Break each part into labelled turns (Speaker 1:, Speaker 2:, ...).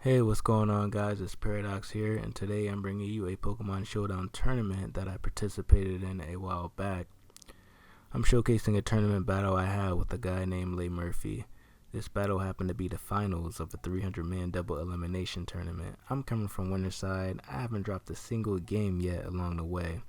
Speaker 1: Hey, what's going on, guys? It's Paradox here, and today I'm bringing you a Pokemon Showdown tournament that I participated in a while back. I'm showcasing a tournament battle I had with a guy named Leigh Murphy. This battle happened to be the finals of a 300-man double elimination tournament. I'm coming from winner's side. I haven't dropped a single game yet along the way,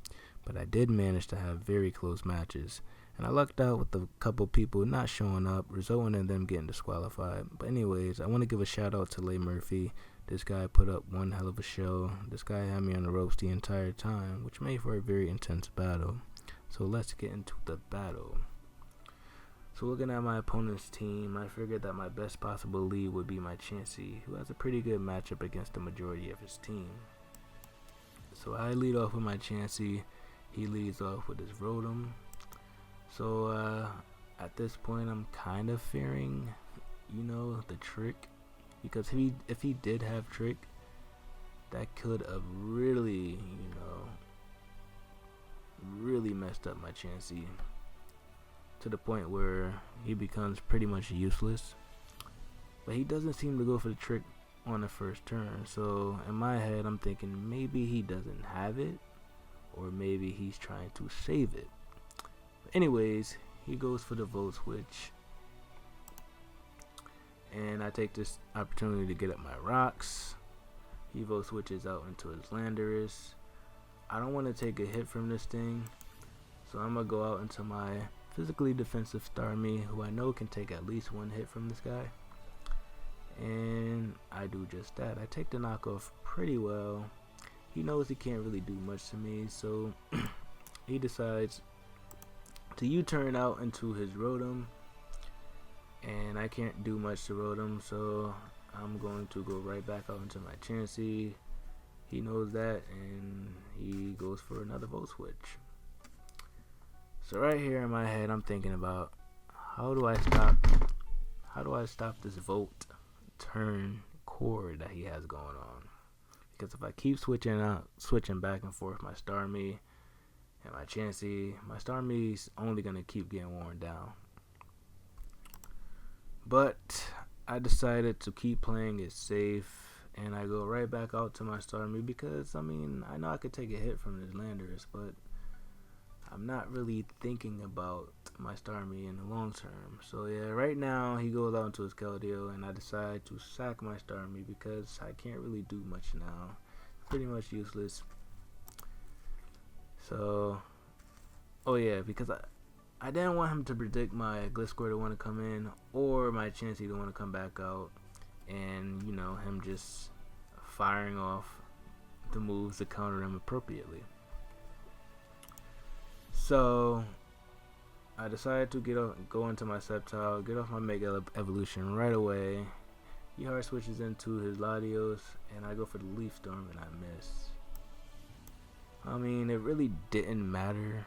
Speaker 1: but I did manage to have very close matches. And I lucked out with a couple people not showing up, resulting in them getting disqualified. But anyways, I want to give a shout out to Leigh Murphy. This guy put up one hell of a show. This guy had me on the ropes the entire time, which made for a very intense battle. So let's get into the battle. So looking at my opponent's team, I figured that my best possible lead would be my Chansey, who has a pretty good matchup against the majority of his team. So I lead off with my Chansey. He leads off with his Rotom. So at this point, I'm kind of fearing, the trick, because if he did have trick, that could have really, really messed up my Chansey to the point where he becomes pretty much useless. But he doesn't seem to go for the trick on the first turn. So in my head, I'm thinking maybe he doesn't have it, or maybe he's trying to save it. Anyways, he goes for the Volt Switch, and I take this opportunity to get up my rocks. He Volt Switches out into his Landorus. I don't want to take a hit from this thing, so I'm going to go out into my physically defensive Starmie, who I know can take at least one hit from this guy. And I do just that. I take the knockoff pretty well. He knows he can't really do much to me, so he decides to U-turn out into his Rotom, and I can't do much to Rotom, so I'm going to go right back out into my Chansey. He knows that, and he goes for another Volt Switch. So right here in my head, I'm thinking about how do I stop this Volt turn cord that he has going on? Because if I keep switching back and forth my Starmie and my Chansey, my Starmie's only going to keep getting worn down. But I decided to keep playing it safe, and I go right back out to my Starmie because, I know I could take a hit from this Landorus, but I'm not really thinking about my Starmie in the long term. So yeah, right now he goes out into his Keldeo, and I decide to sack my Starmie because I can't really do much now. Pretty much useless. So, oh yeah, because I didn't want him to predict my Gliscor to want to come in, or my Chansey to want to come back out, and him just firing off the moves to counter him appropriately. So I decided to go into my Sceptile, get off my Mega Evolution right away. He hard switches into his Latios, and I go for the Leaf Storm, and I miss. It really didn't matter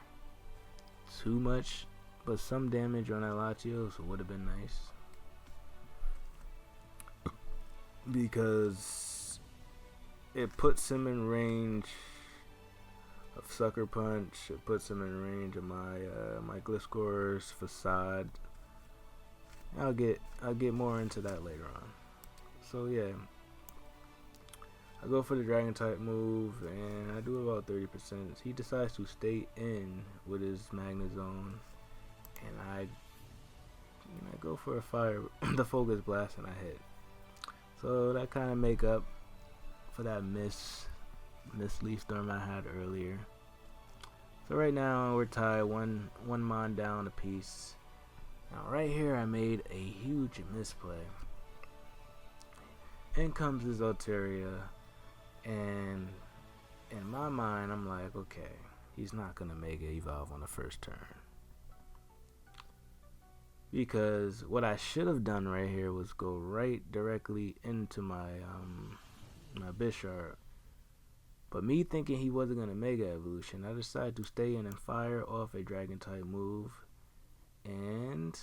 Speaker 1: too much, but some damage on that Latios would have been nice, because it puts him in range of Sucker Punch. It puts him in range of my Gliscor's Facade. I'll get more into that later on. So yeah, I go for the Dragon type move, and I do about 30%. He decides to stay in with his Magnezone, and I go for a fire, the Focus Blast, and I hit. So that kind of make up for that miss Leaf Storm I had earlier. So right now we're tied, one mon down apiece. Now right here I made a huge misplay. In comes his Altaria, and in my mind I'm like, okay, he's not gonna Mega Evolve on the first turn, because what I should have done right here was go right directly into my Bisharp. But me thinking he wasn't gonna Mega Evolution, I decided to stay in and fire off a Dragon type move, and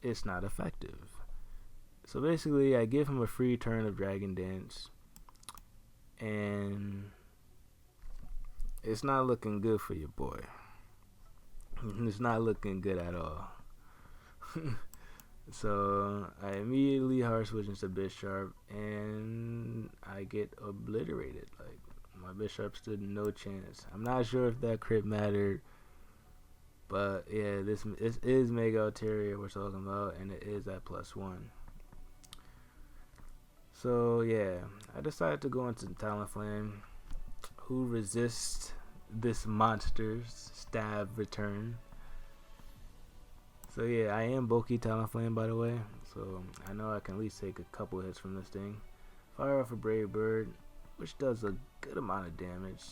Speaker 1: it's not effective. So basically, I give him a free turn of Dragon Dance, and it's not looking good for your boy. It's not looking good at all. So I immediately hard switch into Bisharp, and I get obliterated. Like, my Bisharp stood no chance. I'm not sure if that crit mattered, but yeah, this is Mega Altaria we're talking about, and it is at +1. So yeah, I decided to go into Talonflame, who resists this monster's stab return. So yeah, I am bulky Talonflame, by the way, so I know I can at least take a couple hits from this thing. Fire off a Brave Bird, which does a good amount of damage.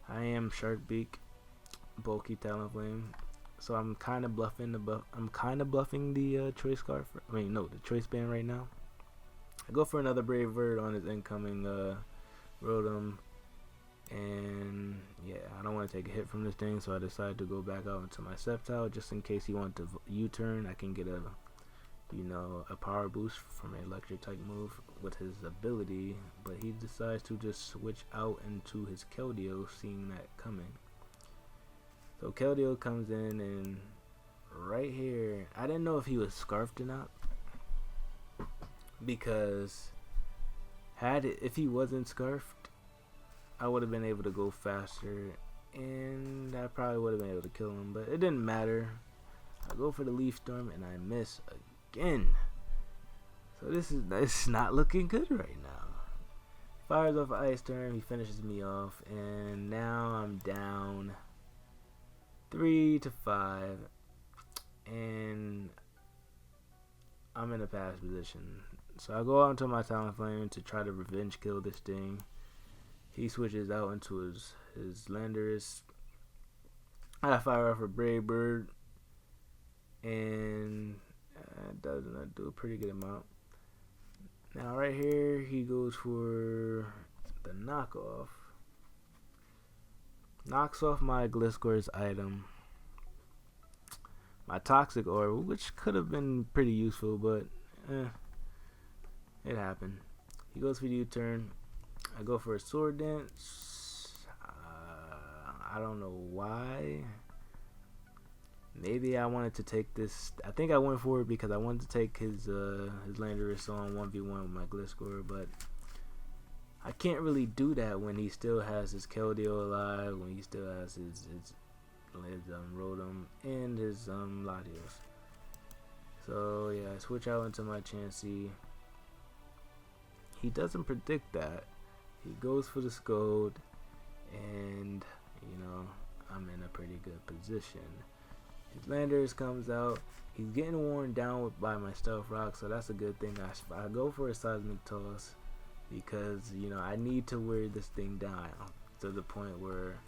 Speaker 1: I am Shark Beak, bulky Talonflame, so I'm kind of bluffing the Choice Scarf. The Choice Band right now. I go for another Brave Bird on his incoming Rotom, and yeah, I don't want to take a hit from this thing, so I decided to go back out into my Sceptile just in case he wanted to U-turn. I can get a power boost from an electric type move with his ability, but he decides to just switch out into his Keldeo, seeing that coming. So Keldeo comes in, and right here, I didn't know if he was scarfed or not, because if he wasn't scarfed, I would have been able to go faster, and I probably would have been able to kill him, but it didn't matter. I go for the Leaf Storm, and I miss again. So it's not looking good right now. Fires off Ice Storm, he finishes me off, and now I'm down 3-5, and I'm in a pass position. So I go out into my Talonflame to try to revenge kill this thing. He switches out into his Landorus. I fire off a Brave Bird, and it does not do a pretty good amount. Now right here, he goes for the knockoff. Knocks off my Gliscor's item. My Toxic Orb, which could have been pretty useful, but it happened. He goes for the U-turn. I go for a Sword Dance. I don't know why. Maybe I wanted to take this. I think I went for it because I wanted to take his Landorus on 1v1 with my Gliscor, but I can't really do that when he still has his Keldeo alive, when he still has his Rotom and his Latios. So yeah, I switch out into my Chansey. He doesn't predict that. He goes for the Scold, and I'm in a pretty good position. His Landorus comes out. He's getting worn down by my Stealth Rock, so that's a good thing. I go for a Seismic Toss because I need to wear this thing down to the point where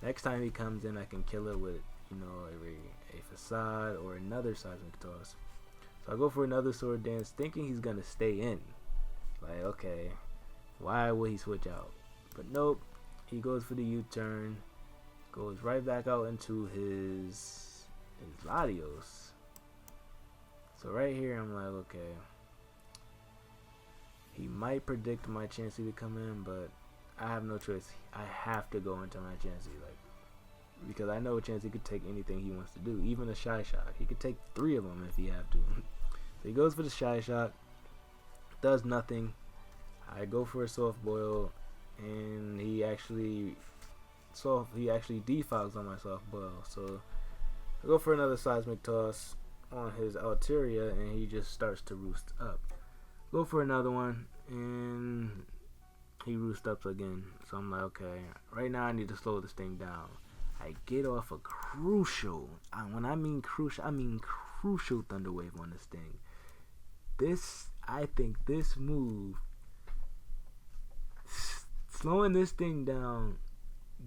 Speaker 1: next time he comes in, I can kill it with a Facade or another Seismic Toss. So I go for another Sword Dance, thinking he's gonna stay in. Like, okay, why would he switch out? But nope, he goes for the U-turn, goes right back out into his Latios. So right here, I'm like, okay, he might predict my Chansey to come in, but I have no choice. I have to go into my Chansey, because I know Chansey could take anything he wants to do, even a Shy Shock. He could take 3 of them if he have to. So he goes for the Shy Shock, does nothing. I go for a Soft Boil, and he actually defogs on my Soft Boil. So I go for another Seismic Toss on his Altaria, and he just starts to roost up. Go for another one, and he roosts up again. So I'm like, okay, right now I need to slow this thing down. I get off a crucial, when I mean crucial Thunder Wave on this thing. I think this move, slowing this thing down,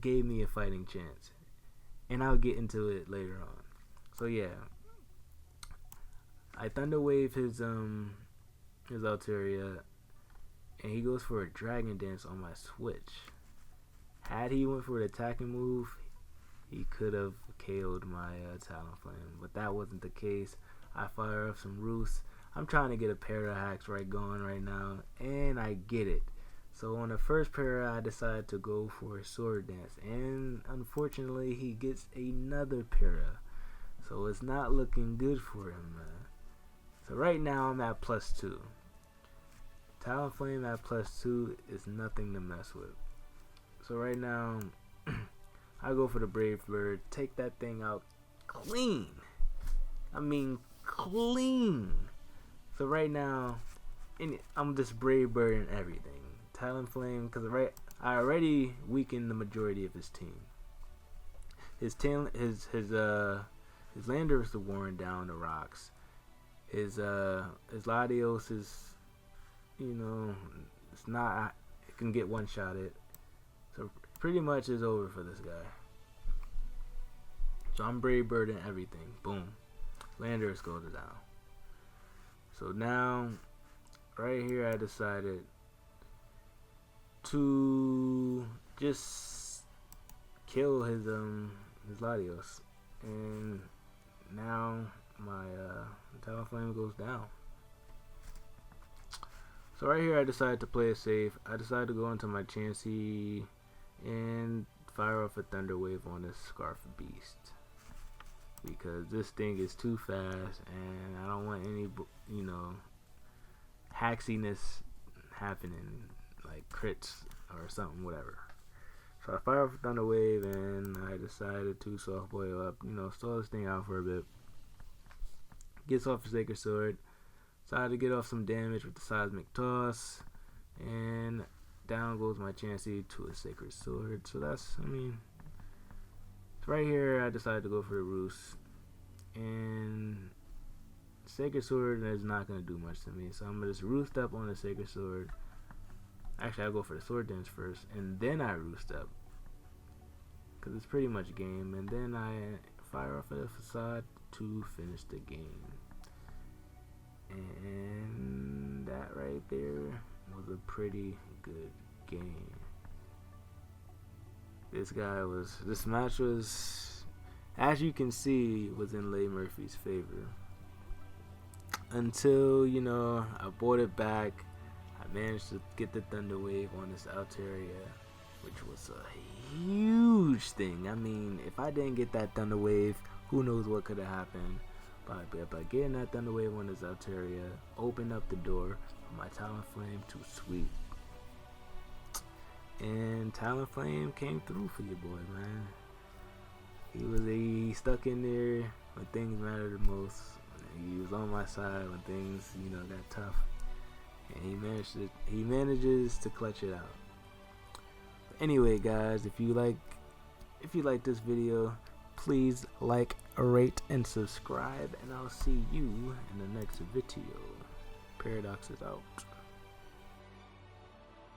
Speaker 1: gave me a fighting chance, and I'll get into it later on. So yeah, I Thunder Wave his Altaria, and he goes for a Dragon Dance on my switch. Had he went for an attacking move, he could have KO'd my Talonflame, but that wasn't the case. I fire up some Roosts. I'm trying to get a Para Hacks going right now, and I get it. So on the first Para, I decided to go for a Sword Dance, and unfortunately, he gets another Para. So it's not looking good for him, man. So right now I'm at +2. Talonflame at +2 is nothing to mess with. So right now, I go for the Brave Bird. Take that thing out clean. I mean clean. So right now, I'm just Brave Bird and everything. Talonflame, because I already weakened the majority of his team. His Landers are worn down the rocks. His Latios is, it's not. It can get one-shotted. So pretty much it's over for this guy. So I'm Brave Bird and everything. Boom. Landers goes down. So now, right here, I decided to just kill his Latios, and now my Talonflame goes down. So right here I decided to play it safe. I decided to go into my Chansey and fire off a Thunder Wave on this Scarf Beast, because this thing is too fast and I don't want any haxiness happening, like crits or something, whatever. So I fire off a Thunder Wave and I decided to soft boil up, stall this thing out for a bit. Gets off a Sacred Sword. Decided to get off some damage with the Seismic Toss, and down goes my Chansey to a Sacred Sword. So that's, right here I decided to go for the Roost, and Sacred Sword is not going to do much to me, so I'm going to just Roost up on the Sacred Sword. Actually, I'll go for the Sword Dance first, and then I Roost up, because it's pretty much game, and then I fire off a Facade to finish the game. And that right there was a pretty good game. This match was, as you can see, was in Leigh Murphy's favor. Until, I bought it back. I managed to get the Thunder Wave on this Altaria, which was a huge thing. If I didn't get that Thunder Wave, who knows what could have happened. But by getting that Thunder Wave on this Altaria, opened up the door for my Talonflame to sweep. And Talonflame came through for your boy, man. He stuck in there when things mattered the most. He was on my side when things, got tough. And he manages to clutch it out. But anyway, guys, if you like this video, please like, rate, and subscribe, and I'll see you in the next video. Paradox is out.